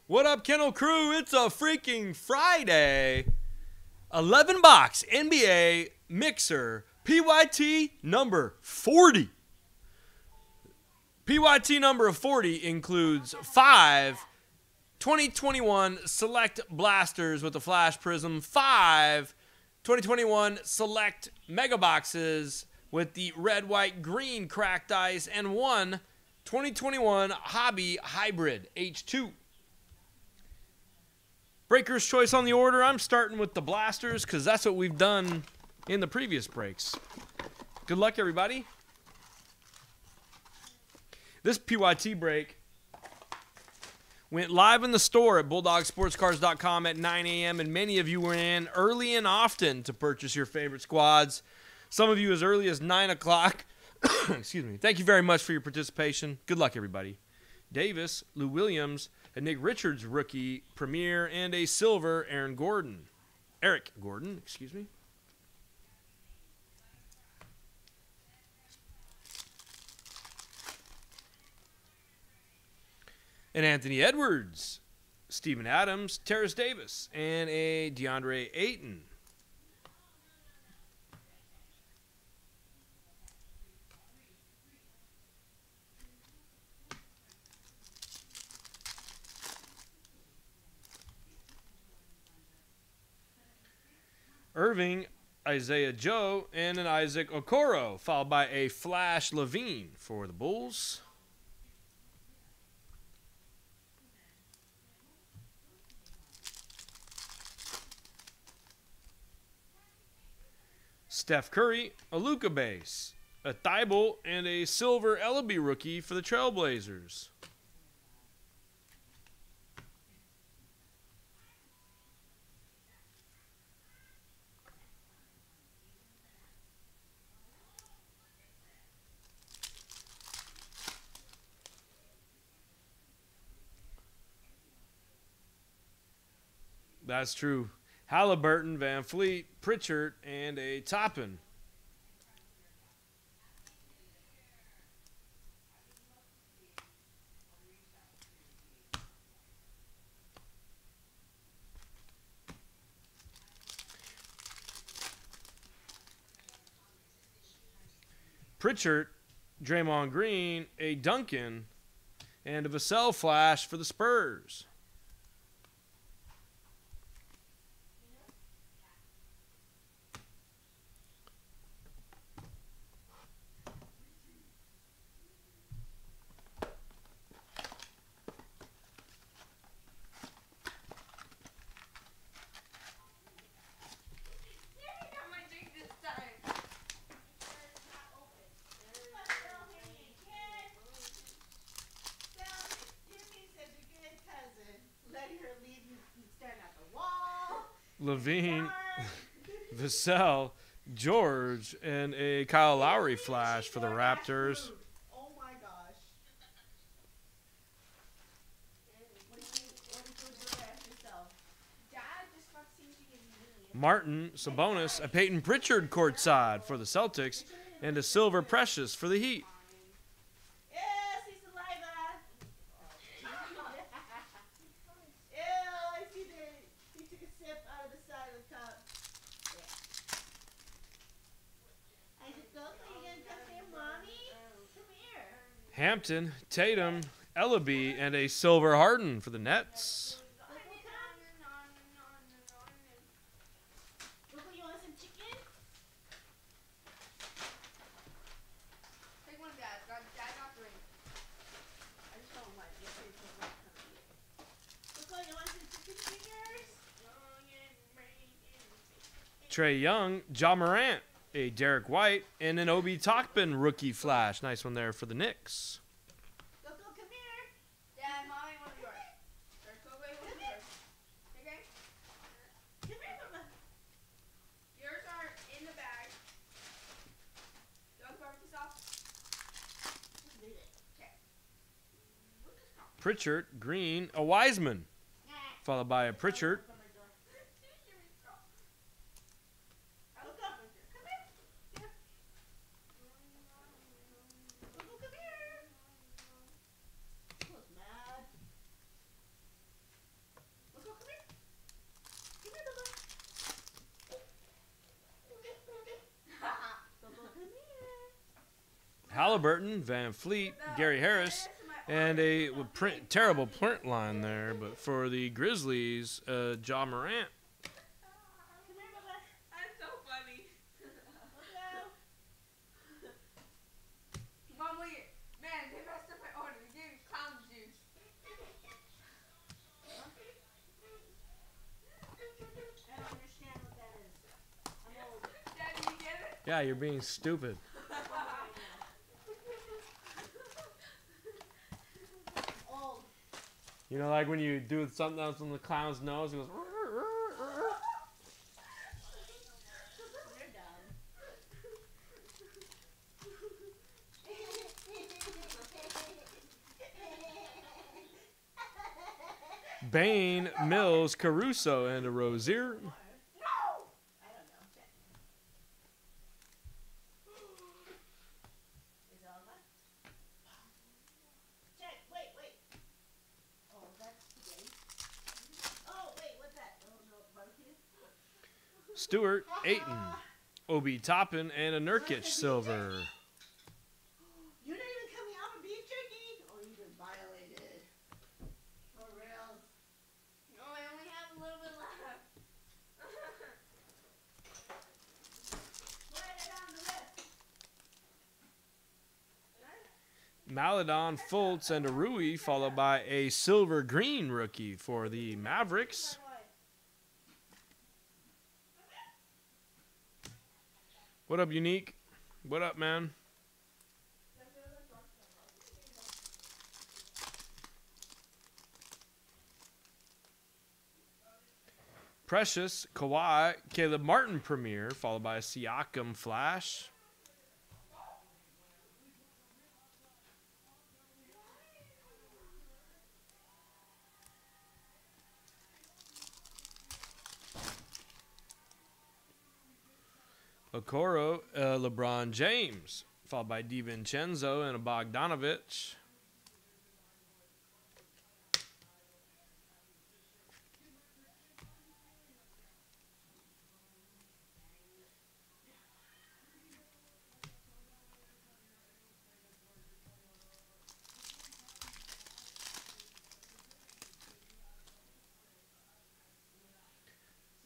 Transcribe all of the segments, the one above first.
What up, Kennel Crew? It's a freaking Friday. 11 box NBA Mixer PYT number 40. PYT number 40 includes 5 2021 Select Blasters with the Flash Prism, 5 2021 Select Mega Boxes with the red, white, green cracked ice, and 1 2021 Hobby Hybrid H2. Breaker's choice on the order. I'm starting with the blasters because that's what we've done in the previous breaks. Good luck, everybody. This PYT break went live in the store at BulldogSportsCars.com at 9 a.m. and many of you were in early and often to purchase your favorite squads. Some of you as early as 9 o'clock. Excuse me. Thank you very much for your participation. Good luck, everybody. Davis, Lou Williams, a Nick Richards rookie premier, and a silver Eric Gordon, excuse me. And Anthony Edwards, Steven Adams, Terrace Davis, and a DeAndre Ayton. Irving, Isaiah Joe, and an Isaac Okoro, followed by a Flash Levine for the Bulls. Steph Curry, a Luka base, a Thibault, and a silver Ellaby rookie for the Trailblazers. That's true. Halliburton, Van Fleet, Pritchard, and a Toppin. Pritchard, Draymond Green, a Duncan, and a Vassell Flash for the Spurs. Levine, Vassell, George, and a Kyle Lowry Flash for the Raptors. Oh my gosh. Martin, Sabonis, a Peyton Pritchard courtside for the Celtics, and a silver Precious for the Heat. Hampton, Tatum, Ellaby, and a silver Harden for the Nets. Trae Young, Ja Morant, a Derek White, and an Obi Toppin rookie Flash. Nice one there for the Knicks. Come here. Dad, Mommy, one of yours. Come here. Okay? Come here, Mama. Yours are in the bag. You want to cover this off? Just leave it. Okay. Pritchard, Green, a Wiseman, followed by a Pritchard. Halliburton, Van Fleet, Gary Harris, and a terrible print line there. But for the Grizzlies, Ja Morant. That's so funny. Mom, wait. Man, they messed up my order. They gave me clown juice. I don't understand what that is. I'm old. Daddy, you get it? Yeah, you're being stupid. Old. You know, like when you do something else on the clown's nose, it goes. You're dumb. Bain, Mills, Caruso, and a Rozier. No! I don't know. Check. Is it all done? Check. Wait. Oh, that's today. Oh, wait, what's that? Oh, no, barbecue? Stewart, Ayton, Obi Toppin, and a Nurkic silver. You're not even coming out of beef jerky? Oh, you just violated. For real. No, I only have a little bit left. Write it on the list. Maladon, Fultz, and a Rui, followed by a silver green rookie for the Mavericks. What up, Unique? What up, man? Precious, Kawhi, Caleb Martin Premier, followed by a Siakam Flash. Okoro, LeBron James, followed by DiVincenzo and a Bogdanovich.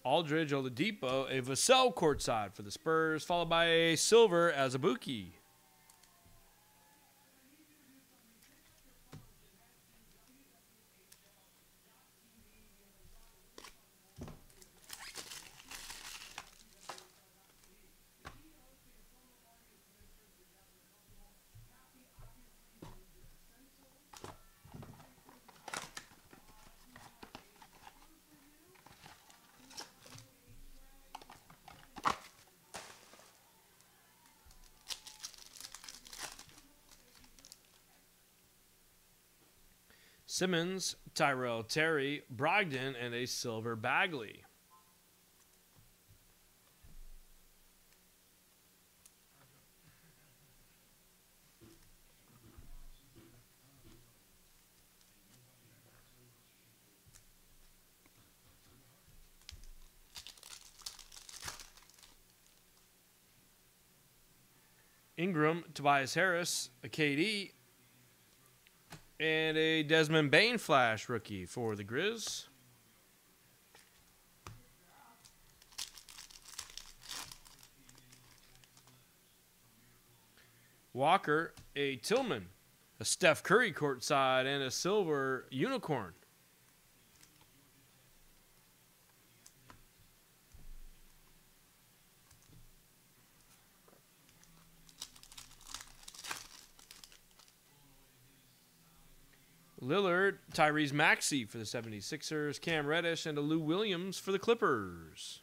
Aldridge, Oladipo, a Vassell courtside for the Spurs, followed by a silver Azubuike. Simmons, Tyrell Terry, Brogdon, and a silver Bagley. Ingram, Tobias Harris, a KD, and a Desmond Bane Flash rookie for the Grizz. Walker, a Tillman, a Steph Curry courtside, and a silver unicorn. Lillard, Tyrese Maxey for the 76ers, Cam Reddish, and a Lou Williams for the Clippers.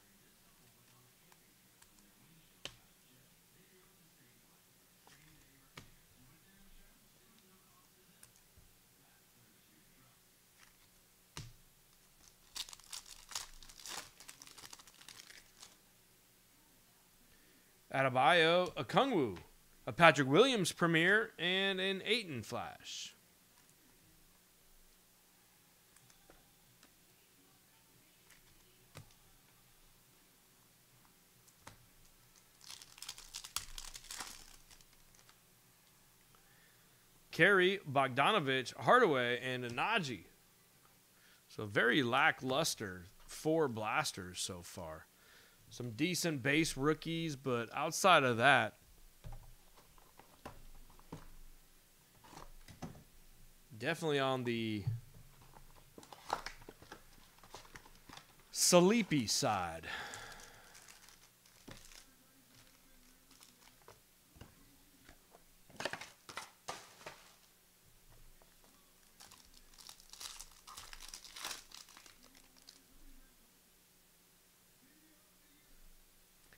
Adebayo, a Kungwu, a Patrick Williams Premier, and an Ayton Flash. Carey, Bogdanovich, Hardaway, and Anaji. So very lackluster 4 blasters so far. Some decent base rookies, but outside of that, definitely on the sleepy side.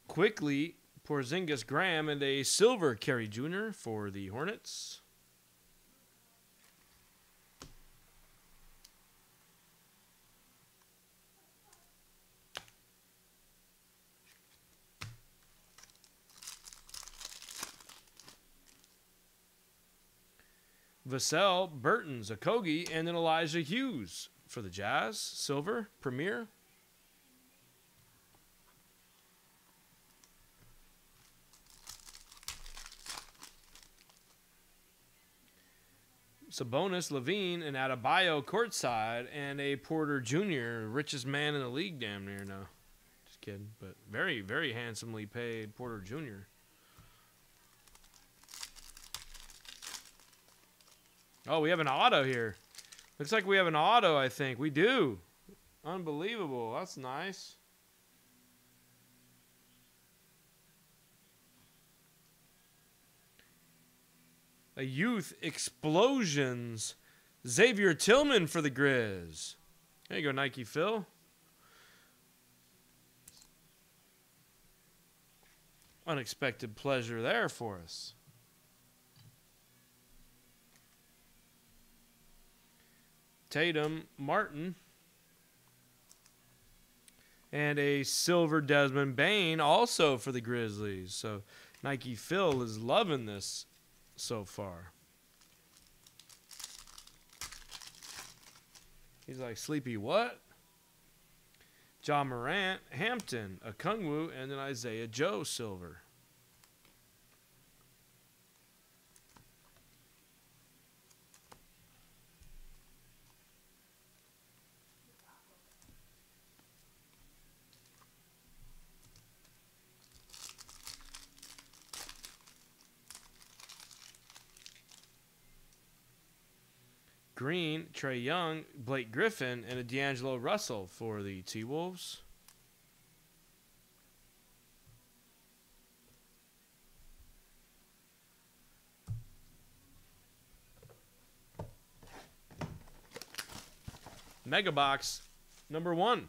Quickly, Porzingis, Graham, and a silver Carey Jr. for the Hornets. Vassell, Burton's, Okogie, and then Elijah Hughes for the Jazz. Silver, Premier. Sabonis, Levine, and Adebayo courtside, and a Porter Jr., richest man in the league damn near now. Just kidding, but very, very handsomely paid Porter Jr. Oh, we have an auto here. Looks like we have an auto, I think. We do. Unbelievable. That's nice. A youth explosions. Xavier Tillman for the Grizz. There you go, Nike Phil. Unexpected pleasure there for us. Tatum, Martin. And a silver Desmond Bane also for the Grizzlies. So Nike Phil is loving this so far. He's like, sleepy what? John Morant, Hampton, Okongwu, and then Isaiah Joe silver. Green, Trae Young, Blake Griffin, and a D'Angelo Russell for the T-Wolves. Mega Box number 1.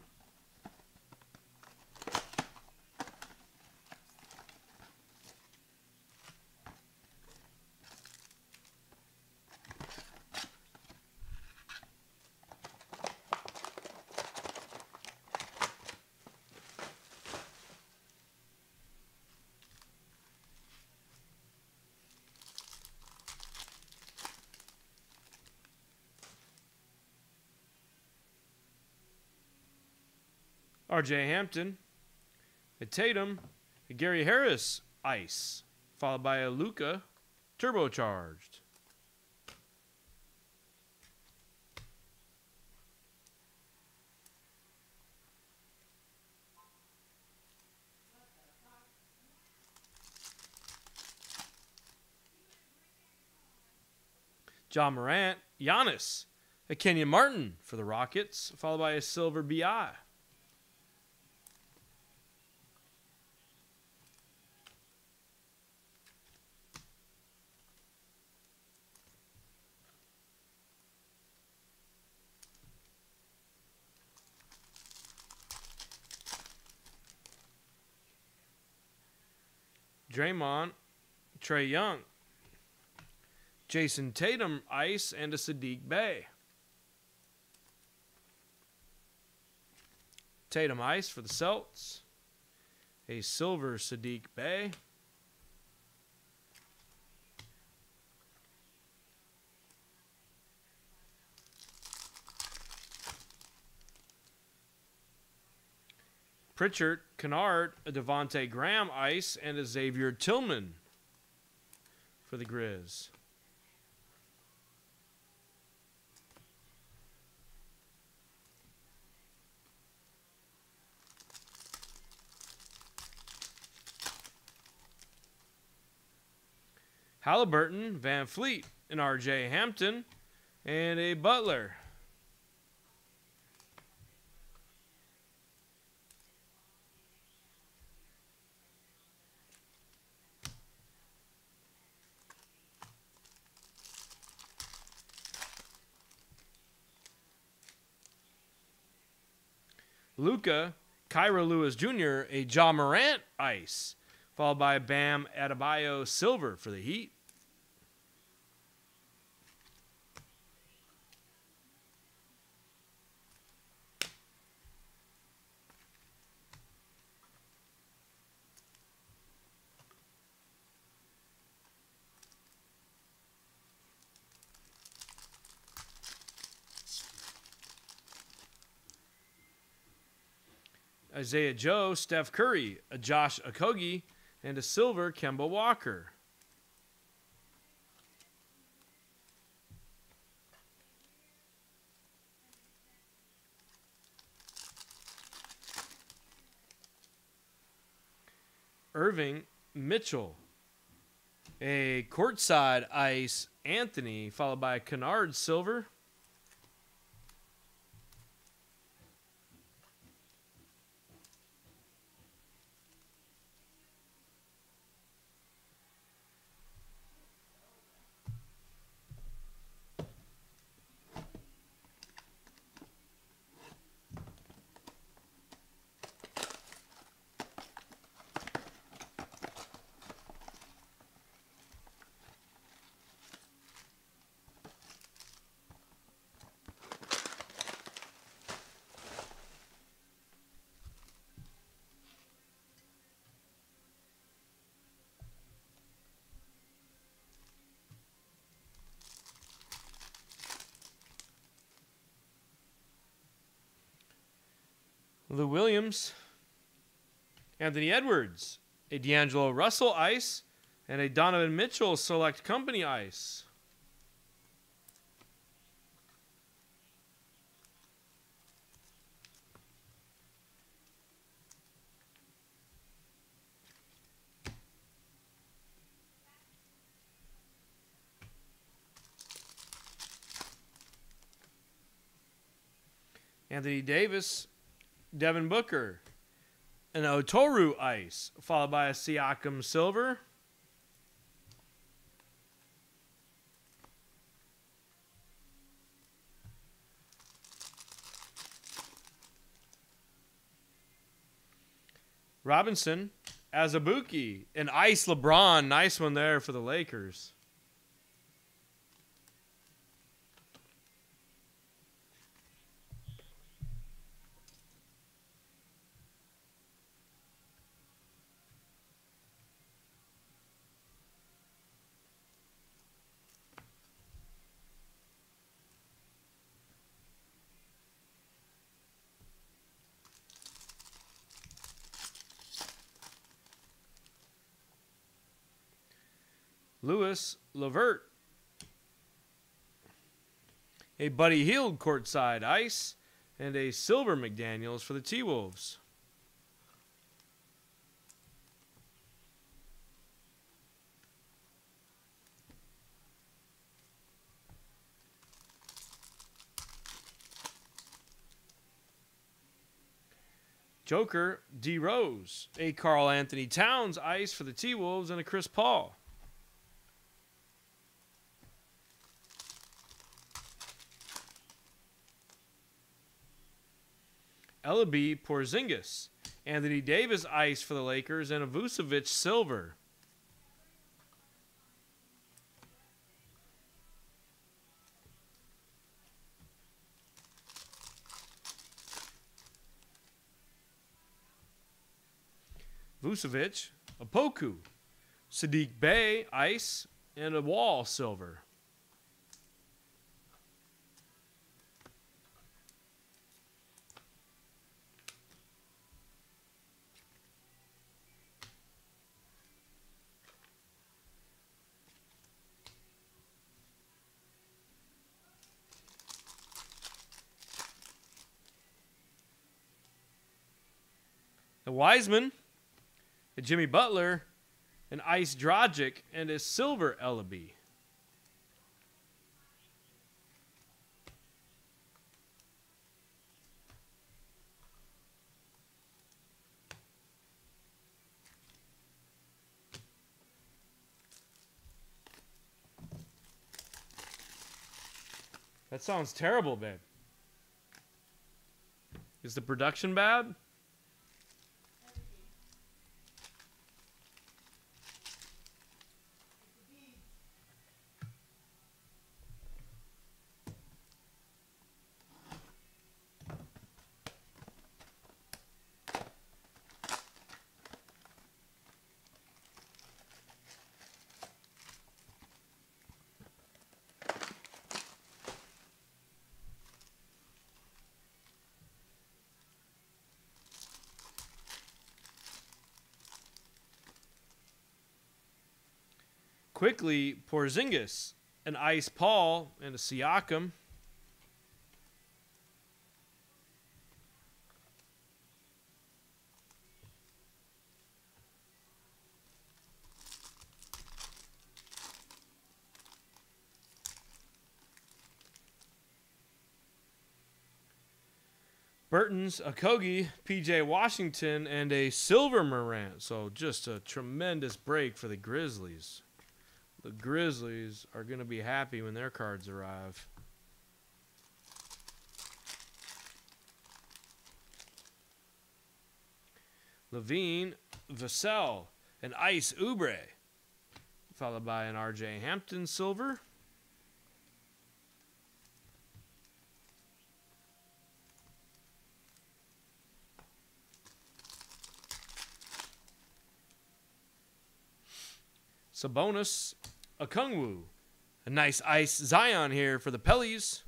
R.J. Hampton, a Tatum, a Gary Harris ice, followed by a Luka turbocharged. John Morant, Giannis, a Kenyon Martin for the Rockets, followed by a silver BI. Draymond, Trae Young, Jason Tatum, ice, and a Sadiq Bey. Tatum ice for the Celts. A silver Sadiq Bey. Pritchard, Kennard, a Devontae Graham ice, and a Xavier Tillman for the Grizz. Halliburton, Van Fleet, an R.J. Hampton, and a Butler. Luka, Kyra Lewis Jr., a Ja Morant ice, followed by Bam Adebayo silver for the Heat. Isaiah Joe, Steph Curry, a Josh Okogie, and a silver Kemba Walker. Irving Mitchell, a courtside ice Anthony, followed by a Kennard silver. Lou Williams, Anthony Edwards, a D'Angelo Russell ice, and a Donovan Mitchell Select Company ice. Anthony Davis, Devin Booker, an Otoru ice, followed by a Siakam silver. Robinson, Azubuike, an ice LeBron, nice one there for the Lakers. Lewis Levert, a Buddy Hield courtside ice, and a silver McDaniels for the T-Wolves. Joker D. Rose, a Karl Anthony Towns ice for the T-Wolves, and a Chris Paul. Ellaby Porzingis, Anthony Davis ice for the Lakers, and a Vucevic silver. Vucevic, a Poku, Sadiq Bey ice, and a Wall silver. The Wiseman, a Jimmy Butler, an Ice Drogic, and a Silver Ellaby. That sounds terrible, babe. Is the production bad? Quickly, Porzingis, an Ice Paul, and a Siakam. Burton's, a Kogi, PJ Washington, and a Silver Morant. So just a tremendous break for the Grizzlies. The Grizzlies are going to be happy when their cards arrive. Levine, Vassell, an Ice Oubre, followed by an RJ Hampton Silver. Sabonis, a Kungwu, a nice Ice Zion here for the Pellies,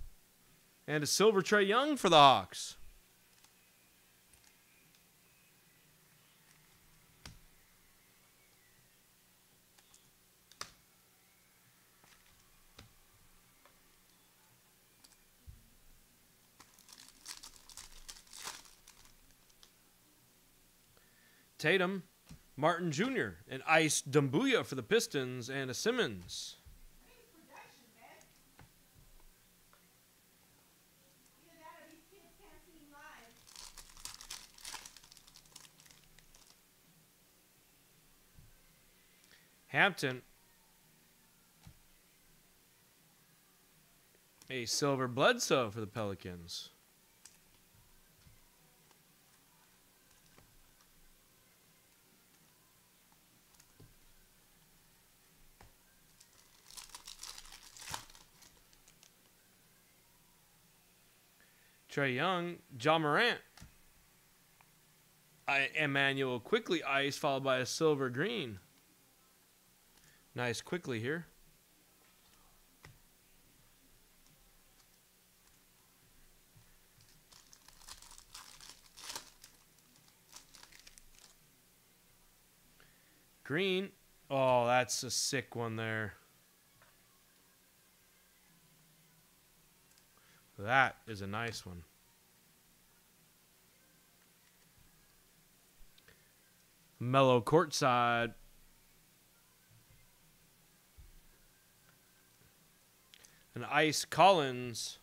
and a Silver Trae Young for the Hawks. Tatum, Martin Jr., an Ice Dumbuya for the Pistons, and a Simmons. Hampton, a Silver Bledsoe for the Pelicans. Trae Young, Ja Morant, Emmanuel Quickly Ice, followed by a Silver Green. Nice Quickly here. Green. Oh, that's a sick one there. That is a nice one. Mellow courtside. An Ice Collins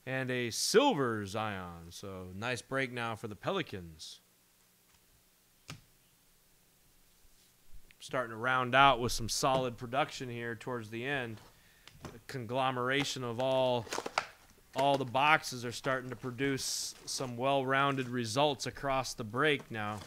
and a Silver Zion. So nice break now for the Pelicans. Starting to round out with some solid production here towards the end. A conglomeration of all the boxes are starting to produce some well-rounded results across the break now.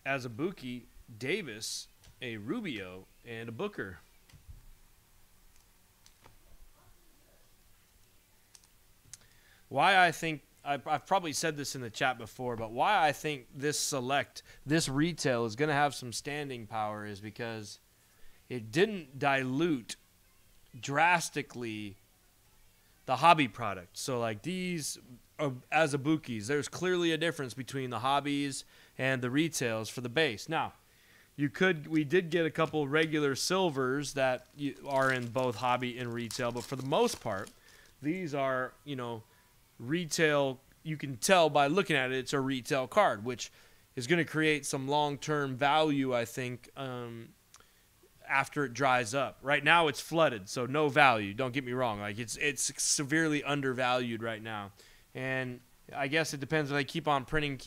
Azubuike, Davis, a Rubio, and a Booker. Why I think, I've probably said this in the chat before, but why I think this retail is going to have some standing power is because it didn't dilute drastically the hobby product. So like these Azubuikes, there's clearly a difference between the hobbies and the retails for the base. Now, We did get a couple regular silvers that are in both hobby and retail, but for the most part, these are, retail. You can tell by looking at it, it's a retail card, which is going to create some long-term value, I think, after it dries up. Right now, it's flooded, so no value. Don't get me wrong; like it's severely undervalued right now, and I guess it depends if they keep on printing.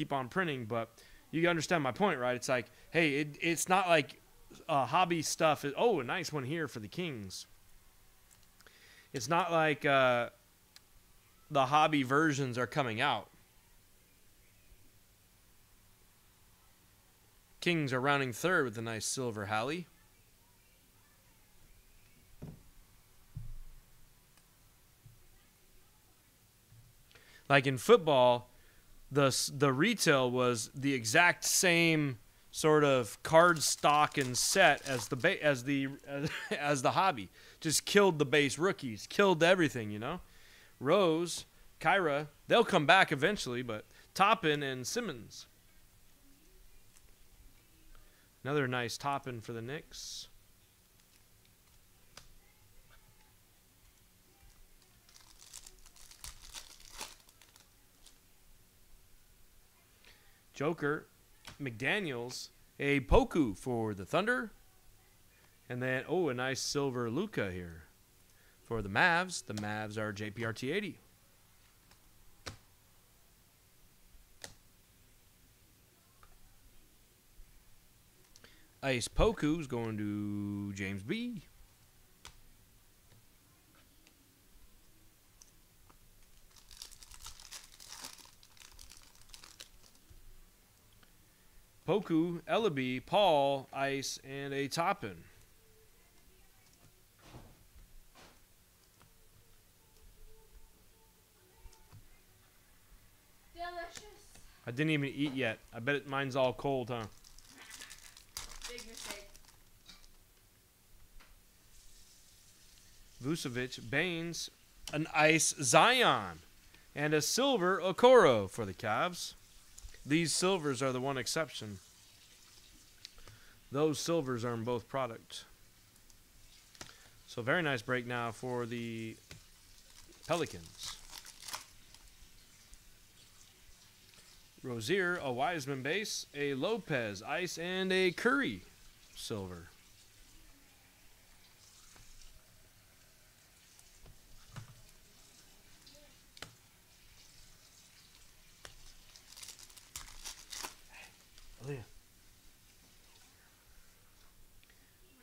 But you understand my point, right? It's like, hey, it's not like hobby stuff. Oh, a nice one here for the Kings. It's not like the hobby versions are coming out. Kings are rounding third with a nice silver Halley. Like in football, the retail was the exact same sort of card stock and set as the hobby. Just killed the base rookies, killed everything, Rose, Kyra, they'll come back eventually, but Toppin and Simmons. Another nice Toppin for the Knicks. Joker, McDaniels, a Poku for the Thunder. And then, a nice silver Luka here for the Mavs. The Mavs are JPRT 80. Ice Poku's going to James B. Poku, Ellaby, Paul, Ice, and a Toppin. Delicious. I didn't even eat yet. I bet mine's all cold, huh? Big mistake. Vucevic, Baines, an Ice Zion, and a silver Okoro for the Cavs. These silvers are the one exception. Those silvers are in both product. So very nice break now for the Pelicans. Rozier, a Wiseman base, a Lopez Ice, and a Curry silver.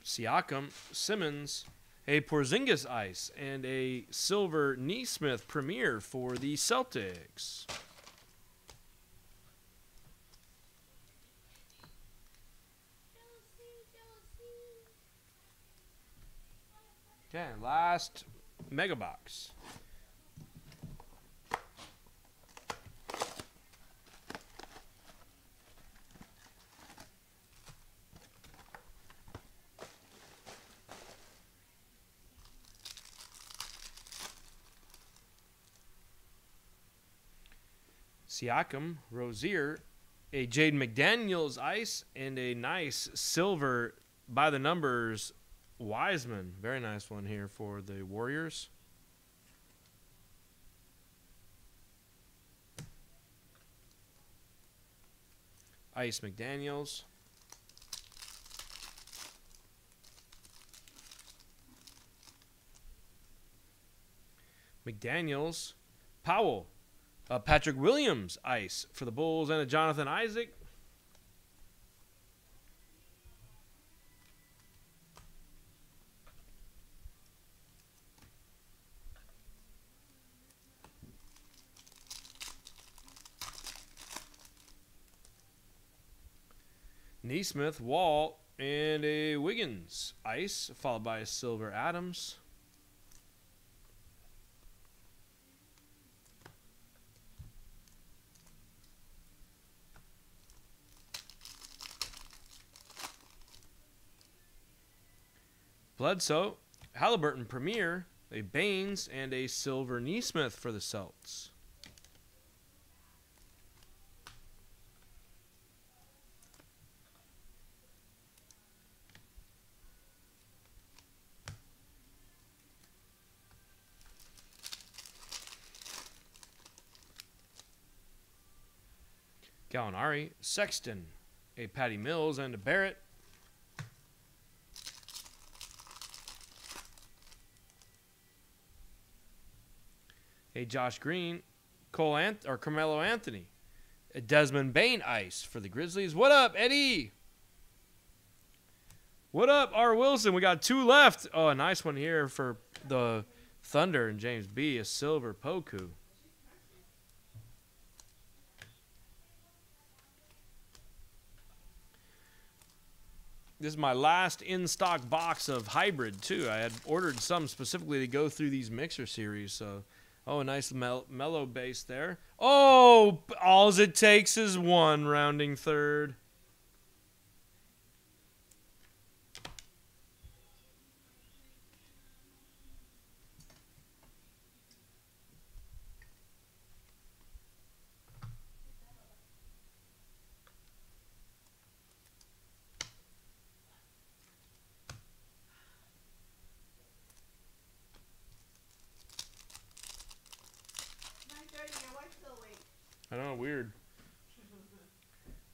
Siakam, Simmons, a Porzingis Ice, and a silver Neesmith Premier for the Celtics. Okay, last mega box. Siakam, Rozier, a Jaden McDaniels Ice, and a nice silver by the numbers Wiseman. Very nice one here for the Warriors. Ice McDaniels. McDaniels. Powell. Patrick Williams Ice for the Bulls, and a Jonathan Isaac. Neesmith, Wall, and a Wiggins Ice, followed by a silver Adams. Bledsoe, Halliburton Premier, a Baines, and a silver Neesmith for the Celts. Gallinari, Sexton, a Patty Mills, and a Barrett. A Josh Green, Carmelo Anthony, a Desmond Bain ice for the Grizzlies. What up, Eddie? What up, R. Wilson? We got 2 left. Oh, a nice one here for the Thunder and James B. A silver Poku. This is my last in-stock box of hybrid, too. I had ordered some specifically to go through these mixer series. So, oh, a nice mellow base there. Oh, all it takes is 1, rounding third. I know, weird.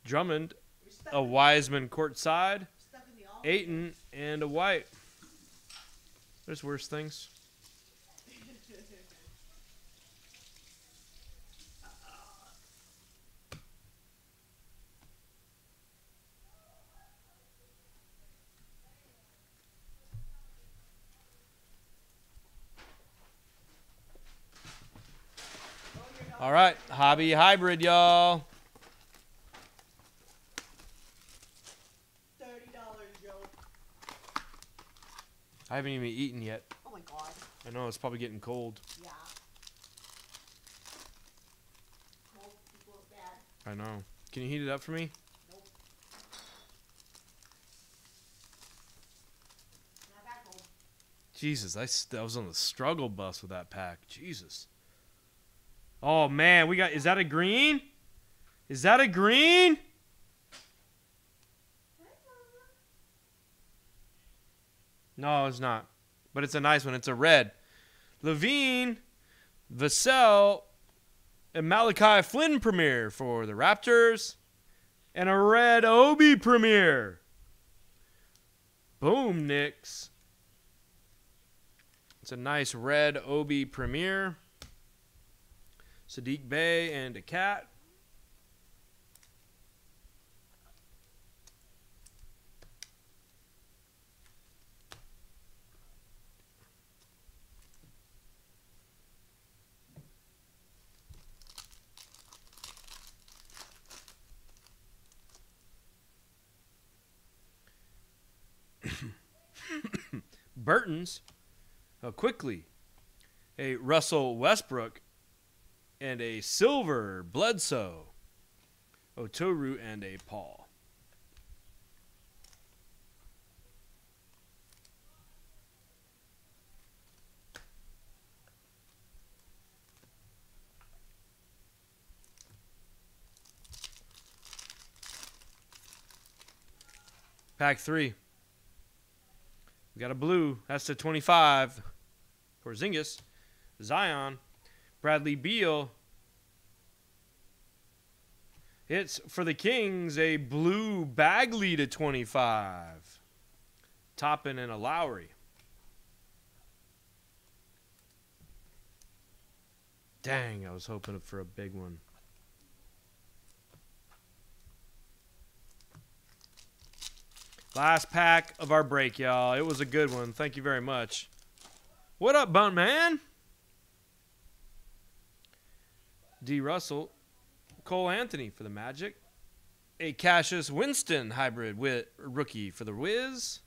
Drummond, a Wiseman courtside, Ayton, and a White. There's worse things. All right, hobby hybrid, y'all. $30, Joe. I haven't even eaten yet. Oh my God. I know it's probably getting cold. Yeah. Cold people is bad. I know. Can you heat it up for me? Nope. Not that cold. Jesus, I was on the struggle bus with that pack. Jesus. Oh, man, we got, is that a green? Is that a green? No, it's not. But it's a nice one. It's a red. Levine, Vassell, and Malachi Flynn premiere for the Raptors. And a red Obi premiere. Boom, Knicks. It's a nice red Obi premiere. Sadiq Bey and a cat. Burton's, quickly, a Russell Westbrook, and a silver Bledsoe, Otoru, and a Paul. Pack 3. We got a blue. That's the 25. Porzingis, Zion, Bradley Beal. It's for the Kings, a blue Bagley to 25. Toppin and a Lowry. Dang, I was hoping for a big one. Last pack of our break, y'all. It was a good one. Thank you very much. What up, Bunt Man? D. Russell. Cole Anthony for the Magic. A Cassius Winston hybrid rookie for the Wiz.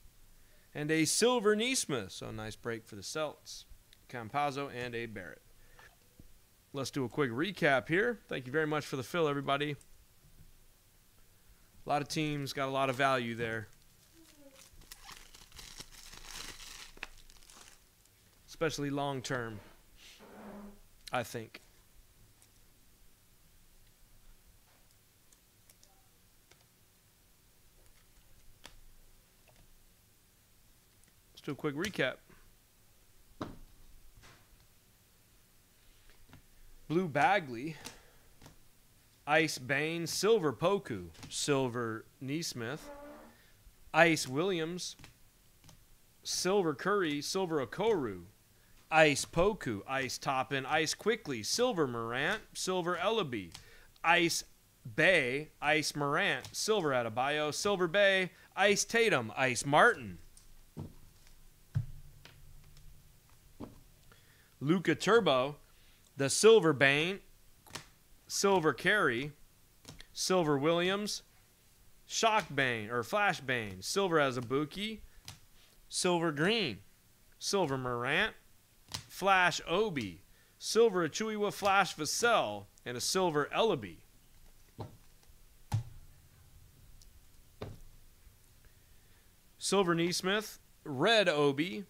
And a Silver Nesmith. So nice break for the Celts. Campazzo and a Barrett. Let's do a quick recap here. Thank you very much for the fill, everybody. A lot of teams got a lot of value there. Especially long term, I think. Let's do a quick recap. Blue Bagley, Ice Bain, silver Poku, silver Neesmith, Ice Williams, silver Curry, silver Okoro, Ice Poku, Ice Toppin, Ice Quickly, silver Morant, silver Ellaby, Ice Bay, Ice Morant, silver Adebayo, silver Bay, Ice Tatum, Ice Martin, Luka Turbo, the silver Bane, silver Carey, silver Williams, Shock Bane or Flash Bane, silver Azubuike, silver Green, silver Morant, Flash Obi, silver Achiuwa Flash Vassell, and a silver Ellaby. Silver Neesmith, red Obi,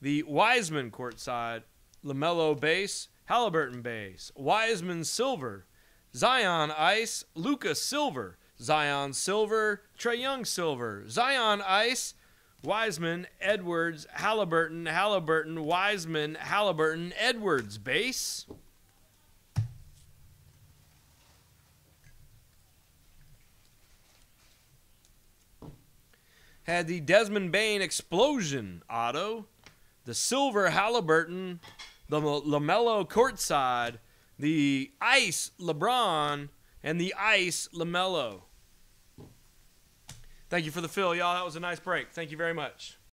the Wiseman courtside, LaMelo base, Halliburton base, Wiseman silver, Zion ice, Luka silver, Zion silver, Trae Young silver, Zion ice, Wiseman, Edwards, Halliburton, Halliburton, Wiseman, Halliburton, Edwards base. Had the Desmond Bane explosion auto, the silver Halliburton, the LaMelo courtside, the ice LeBron, and the ice LaMelo. Thank you for the fill, y'all. That was a nice break. Thank you very much.